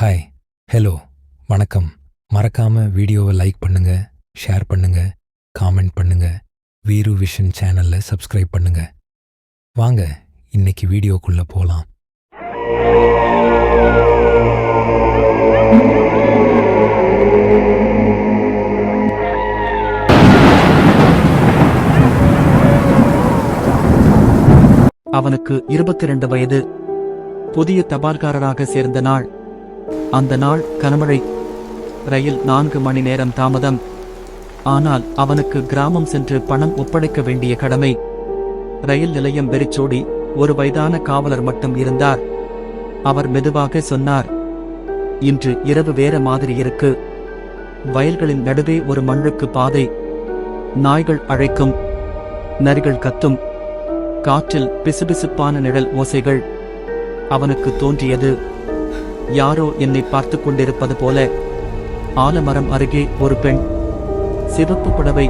Hi, hello, வணக்கம். மறக்காம வீடியோவை லைக் பண்ணுங்க, ஷேர் பண்ணுங்க, காமெண்ட் பண்ணுங்க. வீரு விஷன் சேனல்ல சப்ஸ்கிரைப் பண்ணுங்க. வாங்க இன்னைக்கு வீடியோக்குள்ள போலாம். அவனுக்கு 22 வயது. புதிய தபால்காரராக சேர்ந்த நாள். அந்த நாள் கனமழை. ரயில் 4 மணி நேரம் தாமதம். ஆனால் அவனுக்கு கிராமம் சென்று பணம் ஒப்படைக்க வேண்டிய கடமை. ரயில் நிலையம் வெறிச்சோடி ஒரு வயதான காவலர் மட்டும் இருந்தார். அவர் மெதுவாக சொன்னார், இன்று இரவு வேற மாதிரி இருக்கு. வயல்களின் நடுவே ஒரு மண்ணுக்கு பாதை. நாய்கள் அழைக்கும், நரிகள் கத்தும், காற்றில் பிசுபிசுப்பான நிழல் ஓசைகள். அவனுக்கு தோன்றியது, யாரோ என்னை பார்த்து கொண்டிருப்பது போல. ஆலமரம் அருகே ஒரு பெண், சிவப்பு புடவை,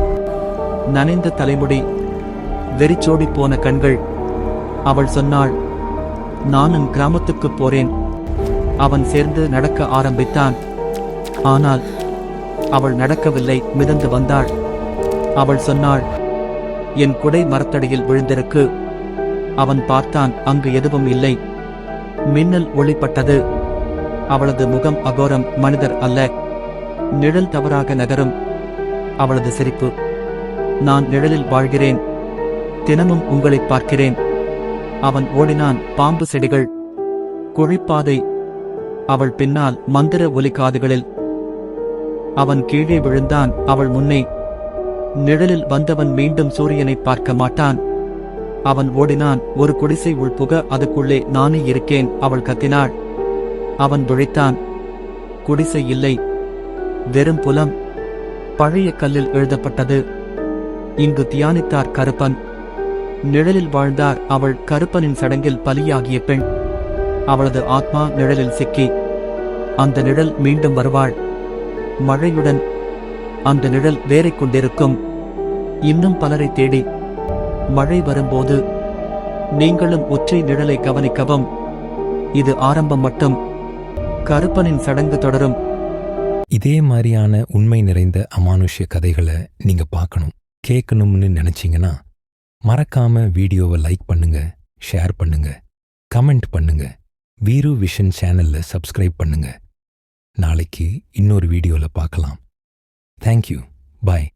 நனைந்த தலைமுடி, வெறிச்சோடி போன கண்கள். அவள் சொன்னாள், நானும் கிராமத்துக்குப் போறேன். அவன் சேர்ந்து நடக்க ஆரம்பித்தான். ஆனால் அவள் நடக்கவில்லை, மிதந்து வந்தாள். அவள் சொன்னாள், என் குடை மரத்தடியில் விழுந்திருக்கு. அவன் பார்த்தான், அங்கு எதுவும் இல்லை. மின்னல் ஒளிப்பட்டது. அவளது முகம் அகோரம், மனிதர் அல்ல. நிழல் தவறாக நகரும். அவளது சிரிப்பு, நான் நிழலில் வாழ்கிறேன், தினமும் உங்களைப் பார்க்கிறேன். அவன் ஓடினான். பாம்பு செடிகள், குழிப்பாதை, அவள் பின்னால் மந்திர ஒலி காதுகளில். அவன் கீழே விழுந்தான், அவள் முன்னே. நிழலில் வந்தவன் மீண்டும் சூரியனை பார்க்க மாட்டான். அவன் ஓடினான். ஒரு குடிசை உள்புக, அதுக்குள்ளே நானே இருக்கேன், அவள் கத்தினாள். அவன் விழித்தான். குடிசை இல்லை, வெறும் புலம். பழைய கல்லில் எழுதப்பட்டது, இங்கு தியானித்தார் கருப்பன். நிழலில் வாழ்ந்தார் அவள், கருப்பனின் சடங்கில் பலியாகிய பெண். அவளது ஆத்மா நிழலில் சிக்கி. அந்த நிழல் மீண்டும் வருவாள், மழையுடன். அந்த நிழல் வேறிக் கொண்டிருக்கும், இன்னும் பலரை தேடி. மழை வரும்போது நீங்களும் ஒற்றை நிழலை கவனிக்கவும். இது ஆரம்பம் மட்டும். கருப்பனின் சடங்கு தொடரும். இதே மாதிரியான உண்மை நிறைந்த அமானுஷ்ய கதைகளை நீங்க பார்க்கணும், கேட்கணும்னு நினைச்சீங்கன்னா மறக்காம வீடியோவை லைக் பண்ணுங்க, ஷேர் பண்ணுங்க, கமெண்ட் பண்ணுங்க. வீரு விஷன் சேனல்ல சப்ஸ்கிரைப் பண்ணுங்க. நாளைக்கு இன்னொரு வீடியோல பார்க்கலாம். தேங்க்யூ. பாய்.